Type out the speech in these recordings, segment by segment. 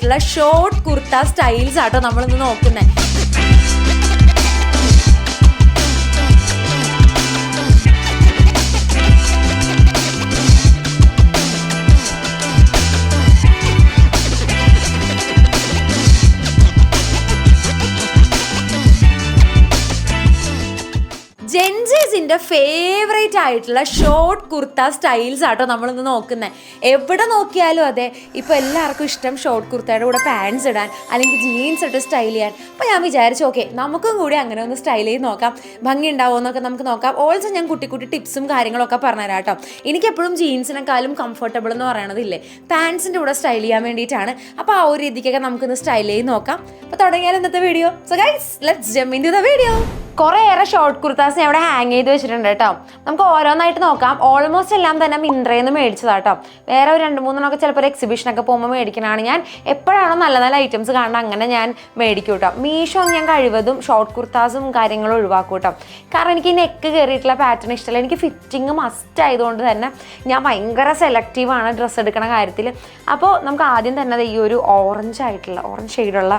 ആയിട്ടുള്ള short kurta styles ആട്ടോ നമ്മളിന്ന് നോക്കുന്നത്. ജെൻസീസിൻ്റെ ഫേവറേറ്റ് ആയിട്ടുള്ള ഷോർട്ട് കുർത്ത സ്റ്റൈൽസ് ആട്ടോ നമ്മളിന്ന് നോക്കുന്നത്. എവിടെ നോക്കിയാലും അതെ, ഇപ്പോൾ എല്ലാവർക്കും ഇഷ്ടം ഷോർട്ട് കുർത്തയുടെ കൂടെ പാൻസ് ഇടാൻ അല്ലെങ്കിൽ ജീൻസ് ഇട്ട് സ്റ്റൈൽ ചെയ്യാൻ. അപ്പോൾ ഞാൻ വിചാരിച്ചു ഓക്കെ നമുക്കും കൂടി അങ്ങനെ ഒന്ന് സ്റ്റൈൽ ചെയ്ത് നോക്കാം, ഭംഗി ഉണ്ടാവുമോ എന്നൊക്കെ നമുക്ക് നോക്കാം. ഓൾസോ ഞാൻ കുട്ടി ടിപ്സും കാര്യങ്ങളൊക്കെ പറഞ്ഞുതരാം കേട്ടോ. എനിക്കെപ്പോഴും ജീൻസിനെക്കാളും കംഫർട്ടബിൾ എന്ന് പറയണതില്ലേ പാൻസിൻ്റെ കൂടെ സ്റ്റൈൽ ചെയ്യാൻ വേണ്ടിയിട്ടാണ്. അപ്പോൾ ആ ഒരു രീതിക്കൊക്കെ നമുക്കൊന്ന് സ്റ്റൈൽ ചെയ്ത് നോക്കാം. അപ്പോൾ തുടങ്ങിയാൽ ഇന്നത്തെ video. So guys let's jump into the video. കുറേയേറെ ഷോർട്ട് കുർത്താസ് ഞാൻ ഇവിടെ ഹാങ് ചെയ്ത് വെച്ചിട്ടുണ്ട് കേട്ടോ. നമുക്ക് ഓരോന്നായിട്ട് നോക്കാം. ഓൾമോസ്റ്റ് എല്ലാം തന്നെ മിന്ത്രയിൽ നിന്ന് മേടിച്ചതാട്ടോ. വേറെ ഒരു 2-3 ചിലപ്പോൾ ഒരു എക്സിബിഷനൊക്കെ പോകുമ്പോൾ മേടിക്കണതാണ്. ഞാൻ എപ്പോഴാണോ നല്ല നല്ല ഐറ്റംസ് കാണുന്നത് അങ്ങനെ ഞാൻ മേടിക്കും കേട്ടോ. മീഷോ ഞാൻ കഴിവതും ഷോർട്ട് കുർത്താസും കാര്യങ്ങളും ഒഴിവാക്കും കേട്ടോ. കാരണം എനിക്ക് നെക്ക് കയറിയിട്ടുള്ള പാറ്റേൺ ഇഷ്ടമല്ല. എനിക്ക് ഫിറ്റിങ് മസ്റ്റ് ആയതുകൊണ്ട് തന്നെ ഞാൻ ഭയങ്കര സെലക്റ്റീവാണ് ഡ്രസ്സ് എടുക്കുന്ന കാര്യത്തിൽ. അപ്പോൾ നമുക്ക് ആദ്യം തന്നെ ഈ ഒരു ഓറഞ്ച് ഷെയ്ഡുള്ള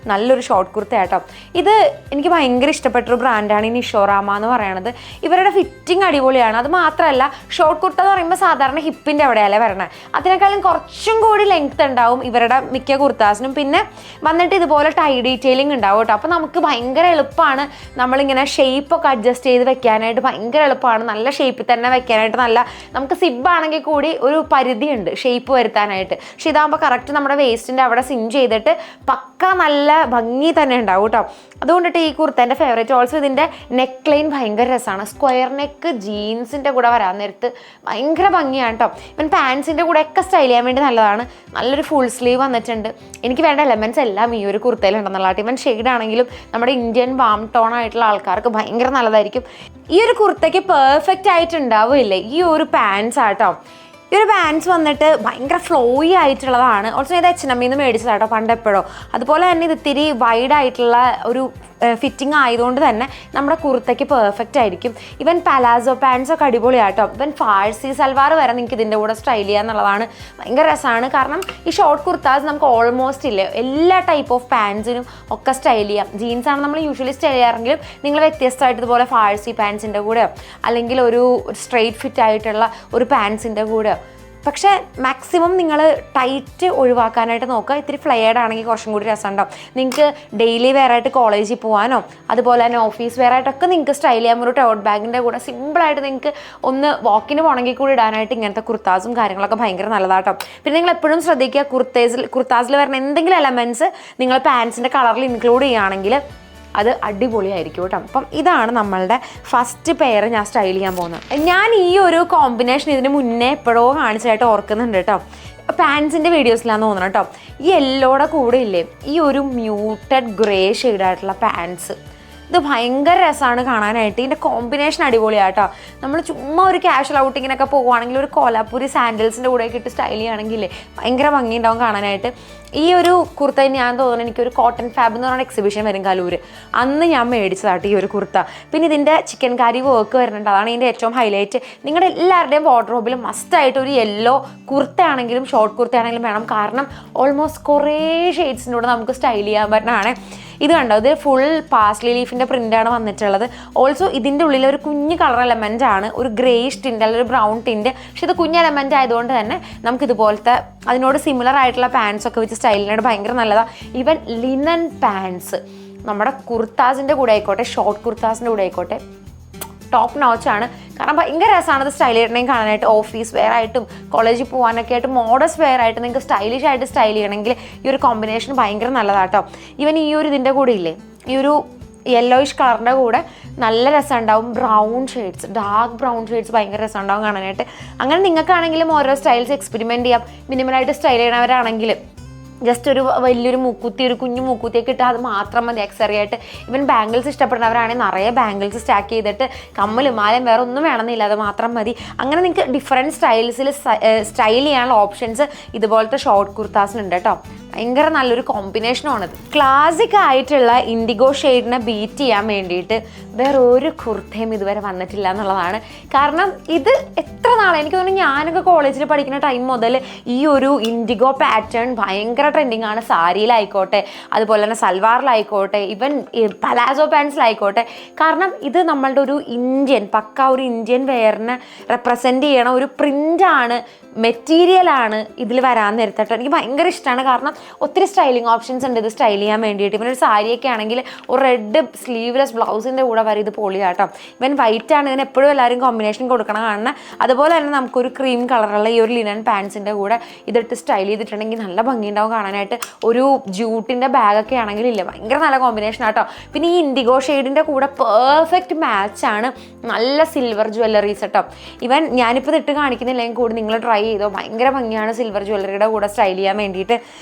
നല്ലൊരു ഷോർട്ട് കുർത്ത കേട്ടോ. ഇത് എനിക്ക് ഭയങ്കര ഇഷ്ടപ്പെട്ടൊരു ബ്രാൻഡാണ് ഈ നിഷോറാമ എന്ന് പറയുന്നത്. ഇവരുടെ ഫിറ്റിംഗ് അടിപൊളിയാണ്. അത് മാത്രമല്ല ഷോർട്ട് കുർത്ത എന്ന് പറയുമ്പോൾ സാധാരണ ഹിപ്പിൻ്റെ അവിടെയല്ലേ വരണത്. അതിനേക്കാളും കുറച്ചും കൂടി ലെങ്ത് ഉണ്ടാവും ഇവരുടെ മിക്ക കുർത്താസിനും. പിന്നെ വന്നിട്ട് ഇതുപോലെ ടൈ ഡീറ്റെയിലിംഗ് ഉണ്ടാവും കേട്ടോ. അപ്പോൾ നമുക്ക് ഭയങ്കര എളുപ്പമാണ് നമ്മളിങ്ങനെ ഷേപ്പൊക്കെ അഡ്ജസ്റ്റ് ചെയ്ത് വെക്കാനായിട്ട്. ഭയങ്കര എളുപ്പമാണ്, നല്ല ഷേപ്പിൽ തന്നെ വെക്കാനായിട്ട്. നമുക്ക് സിബാണെങ്കിൽ കൂടി ഒരു പരിധിയുണ്ട് ഷേപ്പ് വരുത്താനായിട്ട്. പക്ഷെ ഇതാകുമ്പോൾ കറക്റ്റ് നമ്മുടെ വേസ്റ്റിൻ്റെ അവിടെ സിൻ ചെയ്തിട്ട് പക്ക നല്ല ഭംഗി തന്നെ ഉണ്ടാവും കേട്ടോ. അതുകൊണ്ടിട്ട് ഈ കുർത്ത എൻ്റെ ഫേവറേറ്റ്. ഓൾസോ ഇതിൻ്റെ നെക്ക് ലൈൻ ഭയങ്കര രസമാണ്. സ്ക്വയർ നെക്ക് ജീൻസിൻ്റെ കൂടെ വരാൻ നേരത്ത് ഭയങ്കര ഭംഗിയാണ് കേട്ടോ. ഇവൻ പാൻസിൻ്റെ കൂടെ ഒക്കെ സ്റ്റൈൽ ചെയ്യാൻ വേണ്ടി നല്ലതാണ്. നല്ലൊരു ഫുൾ സ്ലീവ് വന്നിട്ടുണ്ട്. എനിക്ക് വേണ്ട എലമെൻറ്റ്സ് എല്ലാം ഈ ഒരു കുർത്തയിലുണ്ടെന്നുള്ളതായിട്ട്. ഇവൻ ഷെയ്ഡാണെങ്കിലും നമ്മുടെ ഇന്ത്യൻ വാം ടോൺ ആയിട്ടുള്ള ആൾക്കാർക്ക് ഭയങ്കര നല്ലതായിരിക്കും. ഈ ഒരു കുർത്തയ്ക്ക് പെർഫെക്റ്റ് ആയിട്ടുണ്ടാവില്ലേ ഈ ഒരു പാൻസ് ആട്ടോ. ഈ ഒരു പാൻസ് വന്നിട്ട് ഭയങ്കര ഫ്ലോയി ആയിട്ടുള്ളതാണ്. ഓൾസോ ഇത് H&M നിന്ന് മേടിച്ചതാട്ടോ പണ്ടെപ്പോഴോ. അതുപോലെ തന്നെ ഇത് ഇത്തിരി വൈഡ് ആയിട്ടുള്ള ഒരു ഫിറ്റിംഗ് ആയതുകൊണ്ട് തന്നെ നമ്മുടെ കുർത്തയ്ക്ക് പെർഫെക്റ്റ് ആയിരിക്കും. ഇവൻ പലാസോ പാൻസ് ഒക്കെ അടിപൊളിയാട്ടോ. ഇവൻ ഫാഴ്സി സൽവാർ വരെ നിങ്ങൾക്ക് ഇതിൻ്റെ കൂടെ സ്റ്റൈൽ ചെയ്യുക എന്നുള്ളതാണ് ഭയങ്കര രസമാണ്. കാരണം ഈ ഷോർട്ട് കുർത്താസ് നമുക്ക് ഓൾമോസ്റ്റ് ഇല്ലേ എല്ലാ ടൈപ്പ് ഓഫ് പാൻസിനും ഒക്കെ സ്റ്റൈൽ ചെയ്യാം. ജീൻസാണ് നമ്മൾ യൂഷ്വലി സ്റ്റൈൽ ചെയ്യാറെങ്കിലും നിങ്ങൾ വ്യത്യസ്തമായിട്ട് ഇതുപോലെ ഫാഴ്സി പാൻസിൻ്റെ കൂടെയോ അല്ലെങ്കിൽ ഒരു സ്ട്രെയിറ്റ് ഫിറ്റ് ആയിട്ടുള്ള ഒരു പാൻസിൻ്റെ കൂടെയോ. പക്ഷേ മാക്സിമം നിങ്ങൾ ടൈറ്റ് ഒഴിവാക്കാനായിട്ട് നോക്കുക. ഇത്തിരി ഫ്ലെയർഡ് ആണെങ്കിൽ കുറച്ചും കൂടി രസമുണ്ടാവും. നിങ്ങൾക്ക് ഡെയിലി വെയർ ആയിട്ട് കോളേജിൽ പോകാനോ അതുപോലെ തന്നെ ഓഫീസ് വെയർ ആയിട്ടൊക്കെ നിങ്ങൾക്ക് സ്റ്റൈൽ ചെയ്യാൻ ഒരു ടോട്ട് ബാഗിൻ്റെ കൂടെ സിമ്പിളായിട്ട് നിങ്ങൾക്ക് ഒന്ന് വാക്കിന് പോകണമെങ്കിൽ കൂടി ഇടാനായിട്ട് ഇങ്ങനത്തെ കുർത്താസും കാര്യങ്ങളൊക്കെ ഭയങ്കര നല്ലതാട്ടോ. പിന്നെ നിങ്ങൾ എപ്പോഴും ശ്രദ്ധിക്കുക കുർത്താസിൽ വരുന്ന എന്തെങ്കിലും എലമെൻറ്റ്സ് നിങ്ങൾ പാൻസിൻ്റെ കളറിൽ ഇൻക്ലൂഡ് ചെയ്യുകയാണെങ്കിൽ അത് അടിപൊളിയായിരിക്കും കേട്ടോ. അപ്പം ഇതാണ് നമ്മളുടെ ഫസ്റ്റ് പെയർ ഞാൻ സ്റ്റൈൽ ചെയ്യാൻ പോകുന്നത്. ഞാൻ ഈ ഒരു കോമ്പിനേഷൻ ഇതിന് മുന്നേ എപ്പോഴോ കാണിച്ചതായിട്ട് ഓർക്കുന്നുണ്ട് കേട്ടോ. പാൻസിൻ്റെ വീഡിയോസിലാന്ന് തോന്നണം കേട്ടോ. ഈ യെല്ലോയുടെ കൂടെ ഇല്ലേ ഈ ഒരു മ്യൂട്ടഡ് ഗ്രേ ഷെയ്ഡായിട്ടുള്ള പാൻസ്, ഇത് ഭയങ്കര രസമാണ് കാണാനായിട്ട്. ഇതിൻ്റെ കോമ്പിനേഷൻ അടിപൊളിയാട്ടോ. നമ്മൾ ചുമ്മാ ഒരു ക്യാഷ്വൽ ഔട്ടിങ്ങിനൊക്കെ പോകുവാണെങ്കിൽ ഒരു കോലാപ്പൂരി സാൻഡൽസിൻ്റെ കൂടെയൊക്കെ ഇട്ട് സ്റ്റൈൽ ചെയ്യുകയാണെങ്കിൽ ഭയങ്കര ഭംഗിയുണ്ടാവും കാണാനായിട്ട്. ഈ ഒരു കുർത്ത ഞാൻ തോന്നുന്നു എനിക്കൊരു കോട്ടൺ ഫാബ് എന്ന് പറയുന്ന എക്സിബിഷൻ വരും കലൂർ, അന്ന് ഞാൻ മേടിച്ചതാട്ടോ ഈ ഒരു കുർത്ത. പിന്നെ ഇതിൻ്റെ ചിക്കൻ കാരി വർക്ക് വരുന്നുണ്ട്, അതാണ് ഇതിൻ്റെ ഏറ്റവും ഹൈലൈറ്റ്. നിങ്ങളുടെ എല്ലാവരുടെയും വാർഡ്രോബിൽ മസ്റ്റായിട്ട് ഒരു യെല്ലോ കുർത്തയാണെങ്കിലും ഷോർട്ട് കുർത്തയാണെങ്കിലും വേണം. കാരണം ഓൾമോസ്റ്റ് കുറേ ഷെയ്ഡ്സിൻ്റെ കൂടെ നമുക്ക് സ്റ്റൈൽ ചെയ്യാൻ പറ്റുന്നതാണ്. ഇത് കണ്ടോ, ഇത് ഫുൾ പാസ്ലി ലീഫിൻ്റെ പ്രിൻ്റാണ് വന്നിട്ടുള്ളത്. ഓൾസോ ഇതിൻ്റെ ഉള്ളിൽ ഒരു കുഞ്ഞ് കളർ എലമെൻ്റ് ആണ്, ഒരു ഗ്രേഷ് ടിൻ്റ് അല്ലെങ്കിൽ ഒരു ബ്രൗൺ ടിൻ്റ്. പക്ഷെ ഇത് കുഞ്ഞ് എലമെൻ്റ് ആയതുകൊണ്ട് തന്നെ നമുക്ക് ഇതുപോലത്തെ അതിനോട് സിമിലർ ആയിട്ടുള്ള പാൻസ് ഒക്കെ വെച്ച് സ്റ്റൈലിനായിട്ട് ഭയങ്കര നല്ലതാണ്. ഈവൻ ലിനൻ പാൻസ് നമ്മുടെ കുർത്താസിൻ്റെ കൂടെ ആയിക്കോട്ടെ ഷോർട്ട് കുർത്താസിൻ്റെ കൂടെ ആയിക്കോട്ടെ ടോപ്പ് നോച്ചാണ്. കാരണം ഭയങ്കര രസമാണ് ഇത് സ്റ്റൈൽ ചെയ്യണമെങ്കിൽ കാണാനായിട്ട്. ഓഫീസ് വെയർ ആയിട്ടും കോളേജിൽ പോകാനൊക്കെ ആയിട്ട് മോഡസ്റ്റ് വെയർ ആയിട്ട് നിങ്ങൾക്ക് സ്റ്റൈലിഷ് ആയിട്ട് സ്റ്റൈൽ ചെയ്യണമെങ്കിൽ ഈ ഒരു കോമ്പിനേഷൻ ഭയങ്കര നല്ലതാട്ടോ. ഈവൻ ഈ ഒരു ഇതിൻ്റെ കൂടെ ഇല്ലേ ഈ ഒരു യെല്ലോയിഷ് കളറിൻ്റെ കൂടെ നല്ല രസം ഉണ്ടാവും. Brown shades, dark brown shades ഭയങ്കര രസം ഉണ്ടാവും കാണാനായിട്ട്. അങ്ങനെ നിങ്ങൾക്കാണെങ്കിലും ഓരോ സ്റ്റൈൽസ് എക്സ്പെരിമെൻറ്റ് ചെയ്യാം. മിനിമലായിട്ട് സ്റ്റൈൽ ചെയ്യണവരാണെങ്കിൽ ജസ്റ്റ് ഒരു വലിയൊരു മൂക്കുത്തി, ഒരു കുഞ്ഞു മൂക്കുത്തിയൊക്കെ ഇട്ടാൽ അത് മാത്രം മതി ആക്സറി ആയിട്ട്. ഇവൻ ബാംഗിൾസ് ഇഷ്ടപ്പെടുന്നവരാണെങ്കിൽ നിറയെ ബാംഗിൾസ് സ്റ്റാക്ക് ചെയ്തിട്ട് കമ്മലും മാലയും വേറെ ഒന്നും വേണമെന്നില്ല, അത് മാത്രം മതി. അങ്ങനെ നിങ്ങൾക്ക് ഡിഫറെൻറ്റ് സ്റ്റൈൽസിൽ സ്റ്റൈൽ ചെയ്യാനുള്ള ഓപ്ഷൻസ് ഇതുപോലത്തെ ഷോർട്ട് കുർത്താസിനുണ്ട് കേട്ടോ. ഭയങ്കര നല്ലൊരു കോമ്പിനേഷനാണിത്. ക്ലാസിക് ആയിട്ടുള്ള ഇൻഡിഗോ ഷെയ്ഡിനെ ബീറ്റ് ചെയ്യാൻ വേണ്ടിയിട്ട് വേറെ ഒരു കുർത്തയും ഇതുവരെ വന്നിട്ടില്ല എന്നുള്ളതാണ്. കാരണം ഇത് എത്ര നാളെ, എനിക്ക് തോന്നുന്നു ഞാനൊക്കെ കോളേജിൽ പഠിക്കുന്ന ടൈം മുതൽ ഈ ഒരു ഇൻഡിഗോ പാറ്റേൺ ഭയങ്കര ട്രെൻഡിങ് ആണ്. സാരിയിലായിക്കോട്ടെ, അതുപോലെ തന്നെ സൽവാറിലായിക്കോട്ടെ, ഈവൻ പലാസോ പാൻസിലായിക്കോട്ടെ. കാരണം ഇത് നമ്മളുടെ ഒരു പക്ക ഒരു ഇന്ത്യൻ വെയറിനെ റെപ്രസെൻറ്റ് ചെയ്യണ ഒരു പ്രിൻ്റാണ്, മെറ്റീരിയലാണ് ഇതിൽ വരാൻ നേരത്തിട്ടോ. എനിക്ക് ഭയങ്കര ഇഷ്ടമാണ്. കാരണം ഒത്തിരി സ്റ്റൈലിംഗ് ഓപ്ഷൻസ് ഉണ്ട് ഇത് സ്റ്റൈൽ ചെയ്യാൻ വേണ്ടിയിട്ട്. ഇവനൊരു സാരിയൊക്കെ ആണെങ്കിൽ ഒരു റെഡ് സ്ലീവ്ലെസ് ബ്ലൗസിൻ്റെ കൂടെ വരും, ഇത് പൊളിയാട്ടോ. ഇവൻ വൈറ്റ് ആണ്, ഇതിന് എപ്പോഴും എല്ലാവരും കോമ്പിനേഷൻ കൊടുക്കണം കാണുന്നത്. അതുപോലെ തന്നെ നമുക്കൊരു ക്രീം കളറുള്ള ഈ ഒരു ലിനൻ പാൻസിൻ്റെ കൂടെ ഇതിട്ട് സ്റ്റൈൽ ചെയ്തിട്ടുണ്ടെങ്കിൽ നല്ല ഭംഗിയുണ്ടാവും കാണാനായിട്ട്. ഒരു ജൂട്ടിൻ്റെ ബാഗൊക്കെ ആണെങ്കിൽ ഇല്ല, ഭയങ്കര നല്ല കോമ്പിനേഷൻ ആട്ടോ. പിന്നെ ഈ ഇൻഡിഗോ ഷെയ്ഡിൻ്റെ കൂടെ പെർഫെക്റ്റ് മാച്ചാണ് നല്ല സിൽവർ ജ്വല്ലറീസ് കേട്ടോ. ഇവൻ ഞാനിപ്പോൾ ഇട്ട് കാണിക്കുന്നില്ലെങ്കിൽ കൂടി നിങ്ങൾ ട്രൈ ചെയ്തോ, ഭയങ്കര ഭംഗിയാണ് സിൽവർ ജ്വല്ലറിയുടെ കൂടെ സ്റ്റൈൽ ചെയ്യാൻ വേണ്ടിയിട്ട്.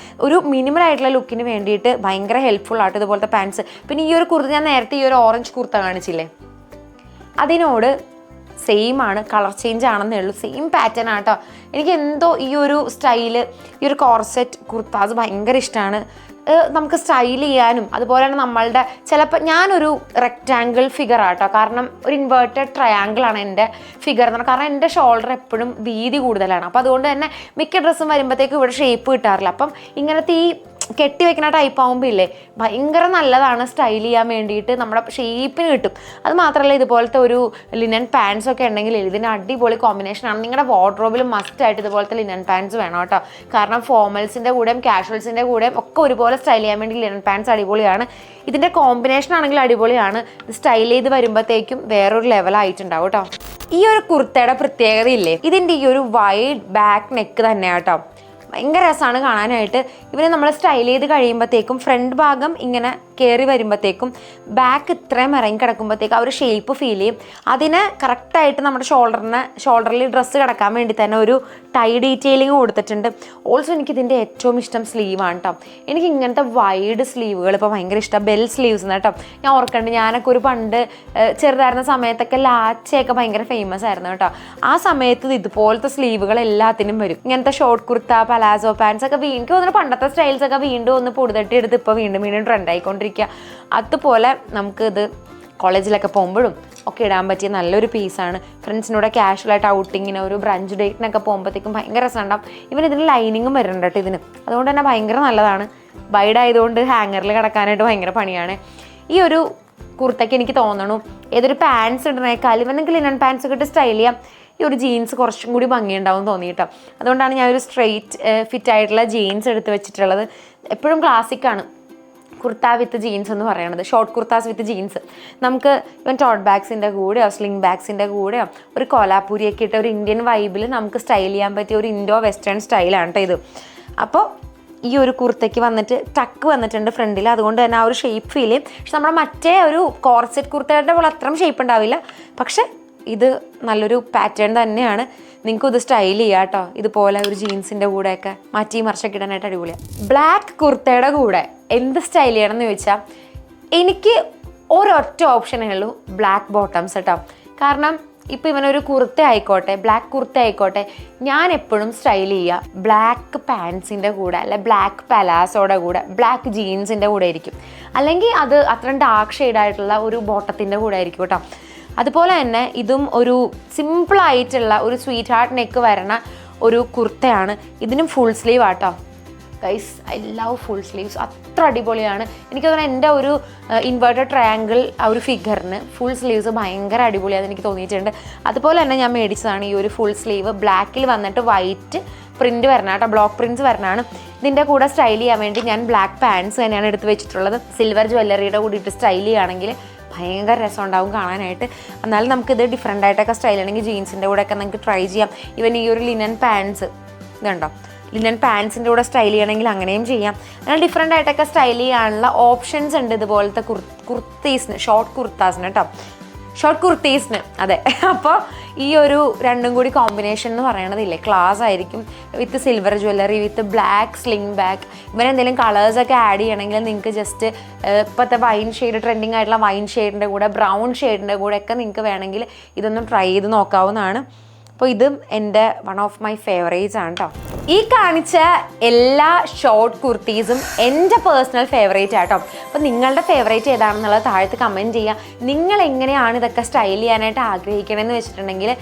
ഒരു മിനിമൽ ആയിട്ടുള്ള ലുക്കിന് വേണ്ടിയിട്ട് ഭയങ്കര ഹെൽപ്ഫുൾ ആട്ടോ ഇതുപോലത്തെ പാൻസ്. പിന്നെ ഈ ഒരു കുർത്ത ഞാൻ നേരത്തെ ഈ ഒരു ഓറഞ്ച് കുർത്ത കാണിച്ചില്ലേ, അതിനോട് സെയിം ആണ്, കളർ ചേഞ്ച് ആണെന്നേ ഉള്ളൂ, സെയിം പാറ്റേൺ ആട്ടോ. എനിക്ക് എന്തോ ഈ ഒരു സ്റ്റൈല്, ഈ ഒരു കോർസെറ്റ് കുർത്താസ് ഭയങ്കര ഇഷ്ടമാണ്. നമുക്ക് സ്റ്റൈൽ ചെയ്യാനും അതുപോലെ തന്നെ നമ്മളുടെ ചിലപ്പോൾ ഞാനൊരു റെക്റ്റാങ്കിൾ ഫിഗർ ആട്ടോ. കാരണം ഒരു ഇൻവേർട്ടഡ് ട്രയാങ്കിൾ ആണ് എൻ്റെ ഫിഗർ എന്ന് പറഞ്ഞാൽ. കാരണം എൻ്റെ ഷോൾഡർ എപ്പോഴും വീതി കൂടുതലാണ്. അപ്പോൾ അതുകൊണ്ട് തന്നെ മിക്ക ഡ്രസ്സും വരുമ്പോഴത്തേക്കും ഇവിടെ ഷേപ്പ് കിട്ടാറില്ല. അപ്പം ഇങ്ങനത്തെ ഈ കെട്ടി വെക്കുന്ന ടൈപ്പ് ആകുമ്പോൾ ഇല്ലേ ഭയങ്കര നല്ലതാണ് സ്റ്റൈൽ ചെയ്യാൻ വേണ്ടിയിട്ട്, നമ്മുടെ ഷേപ്പിന് കിട്ടും. അത് മാത്രമല്ല ഇതുപോലത്തെ ഒരു ലിനൻ പാൻസ് ഒക്കെ ഉണ്ടെങ്കിൽ ഇതിന് അടിപൊളി കോമ്പിനേഷനാണ്. നിങ്ങളുടെ വാർഡ്രോബിൽ മസ്റ്റായിട്ട് ഇതുപോലത്തെ ലിനൻ പാൻസ് വേണം കേട്ടോ. കാരണം ഫോർമൽസിൻ്റെ കൂടെയും കാഷ്വൽസിൻ്റെ കൂടെയും ഒക്കെ ഒരുപോലെ സ്റ്റൈൽ ചെയ്യാൻ വേണ്ടി ലിനൻ പാൻസ് അടിപൊളിയാണ്. ഇതിൻ്റെ കോമ്പിനേഷൻ ആണെങ്കിൽ അടിപൊളിയാണ്. ഇത് സ്റ്റൈൽ ചെയ്ത് വരുമ്പോഴത്തേക്കും വേറൊരു ലെവലായിട്ടുണ്ടാവും കേട്ടോ. ഈ ഒരു കുർത്തയുടെ പ്രത്യേകത ഇല്ലേ, ഇതിൻ്റെ ഈ ഒരു വൈഡ് ബാക്ക് നെക്ക് തന്നെയാണ് കേട്ടോ. ഭയങ്കര രസമാണ് കാണാനായിട്ട്. ഇവനെ നമ്മൾ സ്റ്റൈൽ ചെയ്ത് കഴിയുമ്പോഴത്തേക്കും ഫ്രണ്ട് ഭാഗം ഇങ്ങനെ കയറി വരുമ്പോഴത്തേക്കും ബാക്ക് ഇത്രയും ഇറങ്ങി കിടക്കുമ്പോഴത്തേക്കും ആ ഒരു ഷേപ്പ് ഫീൽ ചെയ്യും. അതിന് കറക്റ്റായിട്ട് നമ്മുടെ ഷോൾഡറിൽ ഡ്രസ്സ് കിടക്കാൻ വേണ്ടി തന്നെ ഒരു ടൈ ഡീറ്റെയിലിംഗ് കൊടുത്തിട്ടുണ്ട്. ഓൾസോ എനിക്കിതിൻ്റെ ഏറ്റവും ഇഷ്ടം സ്ലീവാണ് കേട്ടോ. എനിക്ക് ഇങ്ങനത്തെ വൈഡ് സ്ലീവുകൾ ഇപ്പോൾ ഭയങ്കര ഇഷ്ടം, ബെൽ സ്ലീവ്സ് കേട്ടോ. ഞാൻ ഓർക്കണ്ട് ഞാനൊക്കെ ഒരു പണ്ട് ചെറുതായിരുന്ന സമയത്തൊക്കെ ലാച്ചയൊക്കെ ഭയങ്കര ഫേമസ് ആയിരുന്നു കേട്ടോ. ആ സമയത്ത് ഇതുപോലത്തെ സ്ലീവുകൾ എല്ലാത്തിനും വരും. ഇങ്ങനത്തെ ഷോർട്ട് കുർത്ത, പലാസോ പാൻസ് ഒക്കെ എനിക്ക് തോന്നുന്നു പണ്ടത്തെ സ്റ്റൈൽസ് ഒക്കെ വീണ്ടും ഒന്ന് പൊടുതട്ടി എടുത്ത് ഇപ്പോൾ വീണ്ടും ട്രെൻഡ് ആയിക്കൊണ്ടിരിക്കുക. അതുപോലെ നമുക്ക് ഇത് കോളേജിലൊക്കെ പോകുമ്പോഴും ഒക്കെ ഇടാൻ പറ്റിയ നല്ലൊരു പീസാണ്. ഫ്രണ്ട്സിനോട് ക്യാഷ്വലായിട്ട് ഔട്ടിങ്ങിന് ഒരു ബ്രഞ്ച് ഡേറ്റിനൊക്കെ പോകുമ്പോഴത്തേക്കും ഭയങ്കര രസമുണ്ടാവും. ഇതിന് ലൈനിങ്ങും വരുന്നുണ്ട് കേട്ടോ ഇതിന്. അതുകൊണ്ട് തന്നെ ഭയങ്കര നല്ലതാണ്. വൈഡ് ആയതുകൊണ്ട് ഹാങ്ങറിൽ കിടക്കാനായിട്ട് ഭയങ്കര പണിയാണ്. ഈ ഒരു കുർത്തയ്ക്ക് എനിക്ക് തോന്നണു ഏതൊരു പാൻസ് ഇടുന്നേക്കാൾ ഇവനെങ്കിൽ ലിനൻ പാൻസ് ഒക്കെ ഇട്ട് സ്റ്റൈൽ ചെയ്യാം. ഈ ഒരു ജീൻസ് കുറച്ചും കൂടി ഭംഗിയുണ്ടാവും തോന്നിയിട്ടോ. അതുകൊണ്ടാണ് ഞാനൊരു സ്ട്രെയിറ്റ് ഫിറ്റ് ആയിട്ടുള്ള ജീൻസ് എടുത്ത് വെച്ചിട്ടുള്ളത്. എപ്പോഴും ക്ലാസിക്കാണ് കുർത്ത വിത്ത് ജീൻസ് എന്ന് പറയുന്നത്, ഷോർട്ട് കുർത്താസ് വിത്ത് ജീൻസ്. നമുക്ക് ഇവൻ ടോട്ട് ബാഗ്സിൻ്റെ കൂടെയോ സ്ലിംഗ് ബാഗ്സിൻ്റെ കൂടെയോ ഒരു കോലാപ്പൂരിയൊക്കെ ഇട്ട ഒരു ഇന്ത്യൻ വൈബിൽ നമുക്ക് സ്റ്റൈൽ ചെയ്യാൻ പറ്റിയ ഒരു ഇൻഡോ വെസ്റ്റേൺ സ്റ്റൈലാണ് കേട്ടോ ഇത്. അപ്പോൾ ഈ ഒരു കുർത്തയ്ക്ക് വന്നിട്ട് ടക്ക് വന്നിട്ടുണ്ട് ഫ്രണ്ടിൽ, അതുകൊണ്ട് തന്നെ ആ ഒരു ഷേപ്പ് ഫീൽ ചെയ്യും. പക്ഷെ നമ്മുടെ മറ്റേ ഒരു കോർസെറ്റ് കുർത്തയുടെ പോലെ അത്രയും ഷേപ്പ് ഉണ്ടാവില്ല. പക്ഷെ ഇത് നല്ലൊരു പാറ്റേൺ തന്നെയാണ്. നിങ്ങൾക്ക് ഇത് സ്റ്റൈൽ ചെയ്യാം കേട്ടോ. ഇതുപോലെ ഒരു ജീൻസിൻ്റെ കൂടെയൊക്കെ മാറ്റി മറിച്ചൊക്കെ ഇടാനായിട്ട് അടിപൊളിയാണ്. ബ്ലാക്ക് കുർത്തയുടെ കൂടെ എന്ത് സ്റ്റൈൽ ചെയ്യണം എന്ന് ചോദിച്ചാൽ എനിക്ക് ഒരൊറ്റ ഓപ്ഷനേ ഉള്ളൂ, ബ്ലാക്ക് ബോട്ടംസ് കേട്ടോ. കാരണം ഇപ്പോൾ ഇവനൊരു കുർത്ത ആയിക്കോട്ടെ, ബ്ലാക്ക് കുർത്ത ആയിക്കോട്ടെ, ഞാൻ എപ്പോഴും സ്റ്റൈൽ ചെയ്യുക ബ്ലാക്ക് പാൻസിൻ്റെ കൂടെ, അല്ലെ ബ്ലാക്ക് പലാസോയുടെ കൂടെ, ബ്ലാക്ക് ജീൻസിൻ്റെ കൂടെ ആയിരിക്കും. അല്ലെങ്കിൽ അത് അത്രയും ഡാർക്ക് ഷെയ്ഡായിട്ടുള്ള ഒരു ബോട്ടത്തിൻ്റെ കൂടെ ആയിരിക്കും കേട്ടോ. അതുപോലെ തന്നെ ഇതും ഒരു സിമ്പിളായിട്ടുള്ള ഒരു സ്വീറ്റ് ഹാർട്ട് നെക്ക് വരണ ഒരു കുർത്തയാണ്. ഇതിനും ഫുൾ സ്ലീവ് ആട്ടോ guys. I love full sleeves, അത്ര അടിപൊളിയാണ്. എനിക്ക് തോന്നുന്നത് എൻ്റെ ഒരു ഇൻവേർട്ടഡ് ട്രയാങ്കിൾ ആ ഒരു ഫിഗറിന് ഫുൾ സ്ലീവ്സ് ഭയങ്കര അടിപൊളിയാണെന്ന് എനിക്ക് തോന്നിയിട്ടുണ്ട്. അതുപോലെ തന്നെ ഞാൻ മേടിച്ചതാണ് ഈ ഒരു ഫുൾ സ്ലീവ്. ബ്ലാക്കിൽ വന്നിട്ട് വൈറ്റ് പ്രിൻറ്റ് വരണം കേട്ടോ, ബ്ലോക്ക് പ്രിൻറ്റ്സ് വരണമാണ്. ഇതിൻ്റെ കൂടെ സ്റ്റൈൽ ചെയ്യാൻ വേണ്ടി ഞാൻ ബ്ലാക്ക് പാൻസ് തന്നെയാണ് എടുത്ത് വെച്ചിട്ടുള്ളത്. സിൽവർ ജ്വല്ലറിയുടെ കൂടിയിട്ട് സ്റ്റൈൽ ചെയ്യുകയാണെങ്കിൽ ഭയങ്കര രസം ഉണ്ടാവും കാണാനായിട്ട്. എന്നാലും നമുക്കിത് ഡിഫറെൻ്റ് ആയിട്ടൊക്കെ സ്റ്റൈൽ ചെയ്യണമെങ്കിൽ ജീൻസിൻ്റെ കൂടെയൊക്കെ നമുക്ക് ട്രൈ ചെയ്യാം. ഈവൻ ഈ ഒരു ലിനൻ പാൻസ് ഇതുണ്ടോ, ലിനൻ പാൻസിൻ്റെ കൂടെ സ്റ്റൈൽ ചെയ്യണമെങ്കിൽ അങ്ങനെയും ചെയ്യാം. അങ്ങനെ ഡിഫറെൻ്റ് ആയിട്ടൊക്കെ സ്റ്റൈൽ ചെയ്യാനുള്ള ഓപ്ഷൻസ് ഉണ്ട് ഇതുപോലത്തെ കുർത്തീസിന്, ഷോർട്ട് കുർത്താസിന് കേട്ടോ, ഷോർട്ട് കുർത്തീസിന്. അതെ, അപ്പോൾ ഈ ഒരു രണ്ടും കൂടി കോമ്പിനേഷൻ എന്ന് പറയണതില്ലേ ക്ലാസ് ആയിരിക്കും. With silver jewellery, with black sling bag. ഇവരെന്തെങ്കിലും കളേഴ്സൊക്കെ ആഡ് ചെയ്യണമെങ്കിൽ നിങ്ങൾക്ക് ജസ്റ്റ് ഇപ്പോഴത്തെ വൈൻ ഷെയ്ഡ്, ട്രെൻഡിങ് ആയിട്ടുള്ള വൈൻ ഷെയ്ഡിൻ്റെ കൂടെ, ബ്രൗൺ ഷെയ്ഡിൻ്റെ കൂടെ ഒക്കെ നിങ്ങൾക്ക് വേണമെങ്കിൽ ഇതൊന്നും ട്രൈ ചെയ്ത് നോക്കാവുന്നതാണ്. അപ്പോൾ ഇതും എൻ്റെ വൺ ഓഫ് മൈ ഫേവറേറ്റ്സ് ആണ് കേട്ടോ. ഈ കാണിച്ച എല്ലാ ഷോർട്ട് കുർത്തീസും എൻ്റെ പേഴ്സണൽ ഫേവറേറ്റ് ആട്ടോ. അപ്പോൾ നിങ്ങളുടെ ഫേവറേറ്റ് ഏതാണെന്നുള്ളത് താഴത്ത് കമൻറ്റ് ചെയ്യുക. നിങ്ങൾ എങ്ങനെയാണ് ഇതൊക്കെ സ്റ്റൈൽ ചെയ്യാനായിട്ട് ആഗ്രഹിക്കണമെന്ന് വെച്ചിട്ടുണ്ടെങ്കിൽ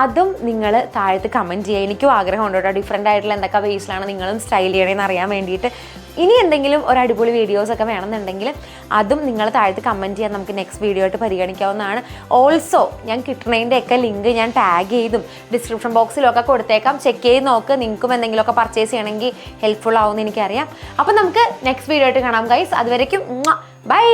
അതും നിങ്ങൾ താഴത്ത് കമൻറ്റ് ചെയ്യുക. എനിക്കും ആഗ്രഹമുണ്ട് കേട്ടോ, ഡിഫറെൻ്റ് ആയിട്ടുള്ള എന്തൊക്കെ വേസിലാണ് നിങ്ങളും സ്റ്റൈൽ ചെയ്യണമെന്ന് അറിയാൻ വേണ്ടിയിട്ട്. ഇനി എന്തെങ്കിലും ഒരു അടിപൊളി വീഡിയോസൊക്കെ വേണമെന്നുണ്ടെങ്കിൽ അതും നിങ്ങൾ താഴത്ത് കമൻറ്റ് ചെയ്യാൻ നമുക്ക് നെക്സ്റ്റ് വീഡിയോ ആയിട്ട് പരിഗണിക്കാവുന്നതാണ്. ഓൾസോ ഞാൻ കിട്ടണതിൻ്റെയൊക്കെ ലിങ്ക് ഞാൻ ടാഗ് ചെയ്തും ഡിസ്ക്രിപ്ഷൻ ബോക്സിലൊക്കെ കൊടുത്തേക്കാം. ചെക്ക് ചെയ്ത് നോക്ക്. നിങ്ങൾക്കും എന്തെങ്കിലുമൊക്കെ പർച്ചേസ് ചെയ്യണമെങ്കിൽ ഹെൽപ്ഫുൾ ആവുമെന്ന് എനിക്കറിയാം. അപ്പോൾ നമുക്ക് നെക്സ്റ്റ് വീഡിയോ ആയിട്ട് കാണാം ഗൈസ്. അതുവരേക്കും ബൈ.